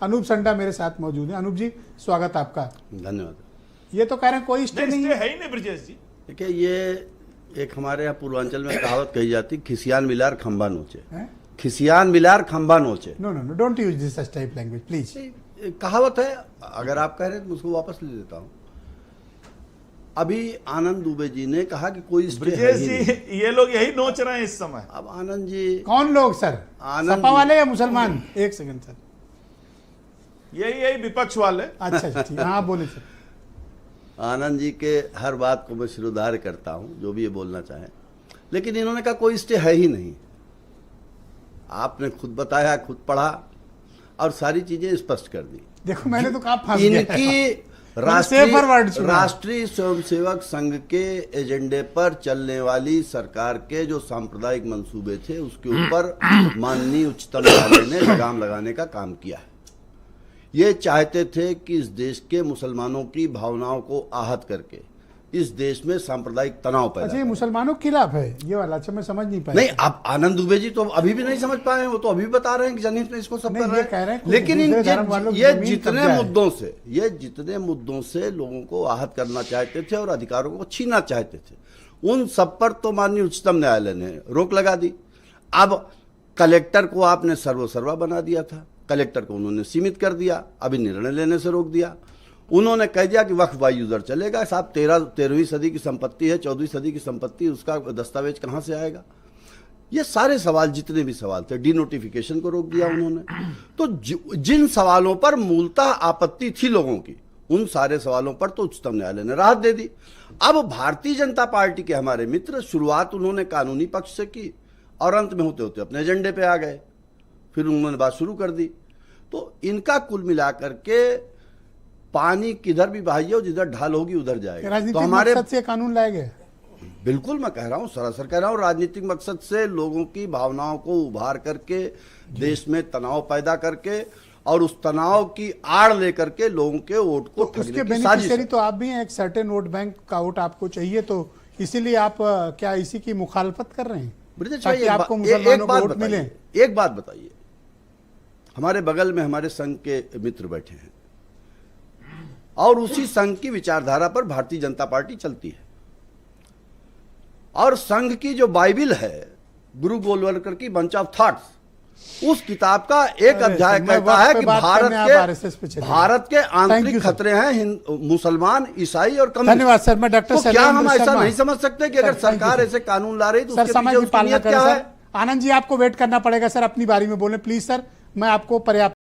अनूप संडा मेरे साथ मौजूद हैं। अनूप जी, स्वागत आपका। धन्यवाद। ये तो कह रहे हैं कोई स्टे नहीं है ही नहीं ब्रजेश जी। देखिए, ये एक हमारे यहाँ पूर्वांचल में कहावत कही जाती, खिसियान मिलार खंबा नोचे। खिसियान मिलार खंबा नोचे। No no no, don't use this type language please. कहावत है, अगर आप कह रहे हैं तो उसको वापस ले लेता हूँ। अभी आनंद दुबे जी ने कहा कि कोई ब्रजेश जी, ये लोग यही नोच रहे हैं इस समय। अब आनंद जी, कौन लोग सर? सपा वाले या मुसलमान? एक सेकंड सर, यही विपक्ष वाले। अच्छा ठीक, हाँ बोले सर। आनंद जी के हर बात को मैं शिरोधार्य करता हूं, जो भी ये बोलना चाहे, लेकिन इन्होंने कहा कोई स्टे है ही नहीं। आपने खुद बताया, खुद पढ़ा और सारी चीजें स्पष्ट कर दी। देखो, मैंने तो कहा फंस गया। इनकी राष्ट्रीय स्वयंसेवक संघ के एजेंडे पर चलने वाली सरकार के जो सांप्रदायिक मंसूबे थे, उसके ऊपर माननीय उच्चतम न्यायालय ने लगाम लगाने का काम किया है। ये चाहते थे कि इस देश के मुसलमानों की भावनाओं को आहत करके इस देश में सांप्रदायिक तनाव पैदा। अच्छा, ये मुसलमानों के खिलाफ है ये वाला? अच्छा, मैं समझ नहीं पाया। नहीं, अब आनंद दुबे जी तो अभी भी नहीं समझ पाए, वो तो अभी बता रहे हैं कि जनहित में इसको सब कर रहे हैं। लेकिन ये जितने मुद्दों से लोगों को आहत करना चाहते थे और अधिकारों को छीनना चाहते थे, उन सब पर तो माननीय उच्चतम न्यायालय ने रोक लगा दी। अब कलेक्टर को आपने सर्वसर्वा बना दिया था, कलेक्टर को उन्होंने सीमित कर दिया, अभी निर्णय लेने से रोक दिया। उन्होंने कह दिया कि वक्फ बाई यूजर चलेगा। साहब, 13वीं सदी की संपत्ति है, 14वीं सदी की संपत्ति, उसका दस्तावेज कहां से आएगा? ये सारे सवाल, जितने भी सवाल थे, डिनोटिफिकेशन को रोक दिया उन्होंने। तो जिन सवालों पर मूलतः आपत्ति थी लोगों की, उन सारे सवालों पर तो उच्चतम न्यायालय ने राहत दे दी। अब भारतीय जनता पार्टी के हमारे मित्र, शुरुआत उन्होंने कानूनी पक्ष से की और अंत में होते होते अपने एजेंडे पे आ गए, फिर उन्होंने बात शुरू कर दी। तो इनका कुल मिलाकर के पानी किधर भी बहाइए, जिधर ढाल होगी उधर जाएगा। तो हमारे मकसद से कानून लाए गए। बिल्कुल, मैं कह रहा हूं, सरासर कह रहा हूं, राजनीतिक मकसद से लोगों की भावनाओं को उभार करके, देश में तनाव पैदा करके और उस तनाव की आड़ लेकर के लोगों के वोट को उसके बेनिफिशियरी तो आप भी हैं। एक सर्टेन वोट बैंक का वोट आपको चाहिए, तो इसीलिए आप क्या इसी की मुखालफत कर रहे हैं ताकि आपको मुसलमानों को वोट मिले? एक बात बताइए, हमारे बगल में हमारे संघ के मित्र बैठे हैं और उसी संघ की विचारधारा पर भारतीय जनता पार्टी चलती है, और संघ की जो बाइबिल है, गुरु गोलवलकर की बंच ऑफ थॉट्स, उस किताब का एक अध्याय कहता है कि भारत के आंतरिक खतरे हैं मुसलमान, ईसाई और कम्युनिस्ट। धन्यवाद सर। मैं डॉक्टर तो क्या हम ऐसा नहीं समझ सकते कि अगर सरकार ऐसे कानून ला रही तो उसके पीछे उसकी नीयत क्या है? आनंद जी, आपको वेट करना पड़ेगा सर, अपनी बारी में बोलें प्लीज सर। मैं आपको पर्याप्त